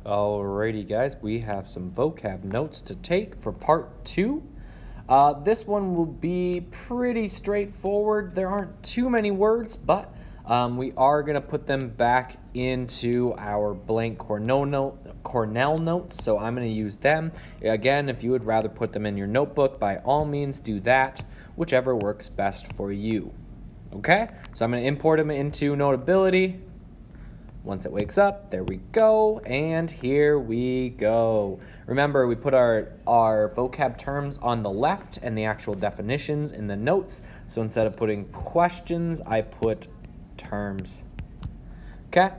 Alrighty, guys, we have some vocab notes to take for part 2. This one will be pretty straightforward. There aren't too many words, but we are going to put them back into our blank Cornell notes, so I'm going to use them. Again, if you would rather put them in your notebook, by all means do that, whichever works best for you. Okay, so I'm going to import them into Notability. Once it wakes up, there we go, and here we go. Remember, we put our vocab terms on the left and the actual definitions in the notes. So instead of putting questions, I put terms. Okay,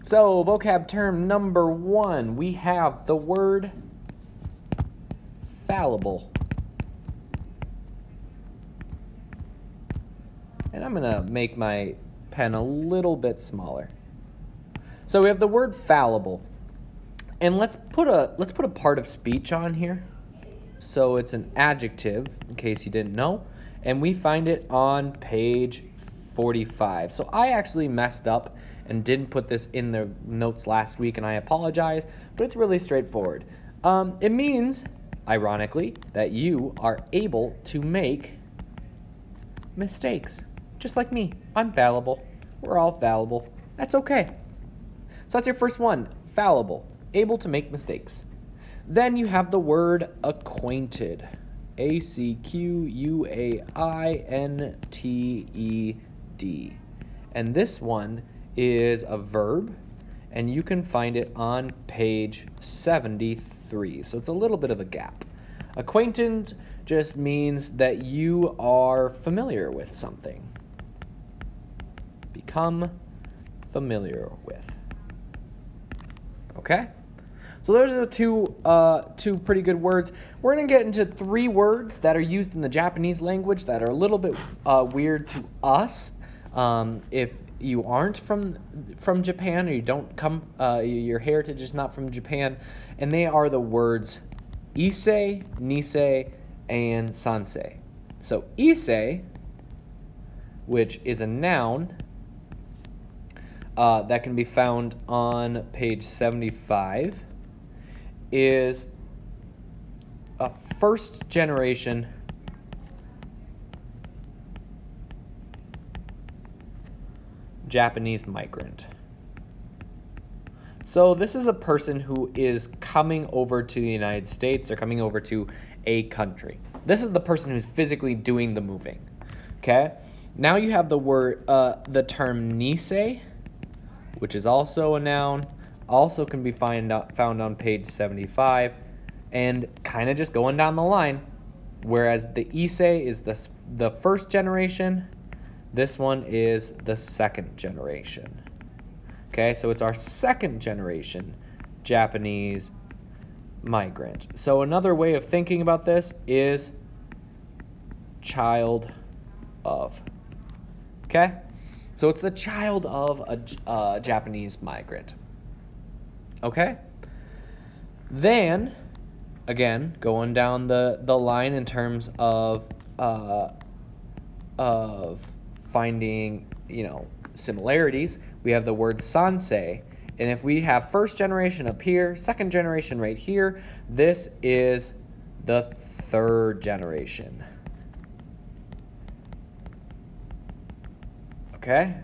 so vocab term number 1, we have the word fallible. And I'm gonna make my pen a little bit smaller. So we have the word fallible, and let's put a part of speech on here. So it's an adjective, in case you didn't know, and we find it on page 45. So I actually messed up and didn't put this in the notes last week, and I apologize, but it's really straightforward. It means, ironically, that you are able to make mistakes, just like me. I'm fallible. We're all fallible. That's okay. So that's your first one, fallible, able to make mistakes. Then you have the word acquainted, A-C-Q-U-A-I-N-T-E-D. And this one is a verb, and you can find it on page 73. So it's a little bit of a gap. Acquainted just means that you are familiar with something. Become familiar with. Okay, so those are the two pretty good words. We're going to get into 3 words that are used in the Japanese language that are a little bit weird to us. If you aren't from Japan, or you don't come, your heritage is not from Japan, and they are the words ise, nisei, and sansei. So ise, which is a noun, that can be found on page 75, is a first generation Japanese migrant. So this is a person who is coming over to the United States or coming over to a country. This is the person who's physically doing the moving. Okay? Now you have the word, the term nisei, which is also a noun, also can be found on page 75, and kind of just going down the line. Whereas the ise is the first generation, this one is the second generation. Okay, so it's our second generation Japanese migrant. So another way of thinking about this is child of. Okay? So it's the child of a Japanese migrant. Okay? Then, again, going down the line in terms of finding, similarities, we have the word sansei. And if we have first generation up here, second generation right here, this is the third generation. Okay,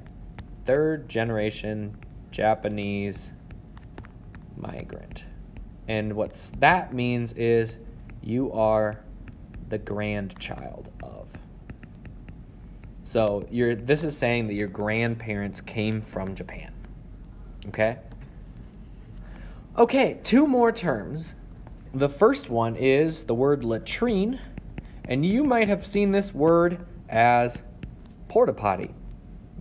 third generation Japanese migrant. And what that means is you are the grandchild of. So this is saying that your grandparents came from Japan. Okay? Okay, 2 more terms. The first one is the word latrine, and you might have seen this word as porta potty,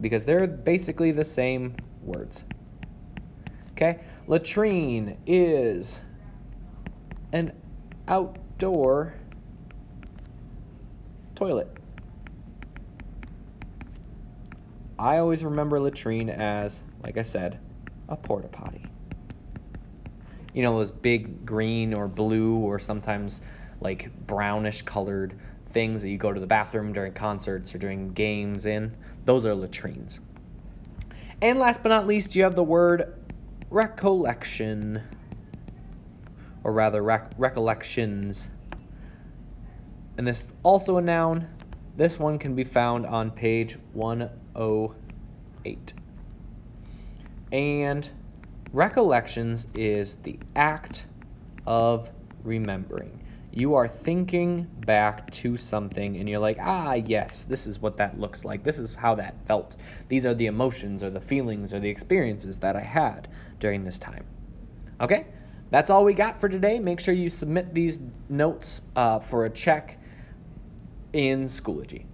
because they're basically the same words. Okay? Latrine is an outdoor toilet. I always remember latrine as, like I said, a porta potty. You know, those big green or blue or sometimes like brownish colored things that you go to the bathroom during concerts or during games in. Those are latrines. And last but not least, you have the word recollection. or rather recollections. And this is also a noun. This one can be found on page 108. And recollections is the act of remembering. You are thinking back to something and you're like, yes, this is what that looks like. This is how that felt. These are the emotions or the feelings or the experiences that I had during this time. Okay, that's all we got for today. Make sure you submit these notes for a check in Schoology.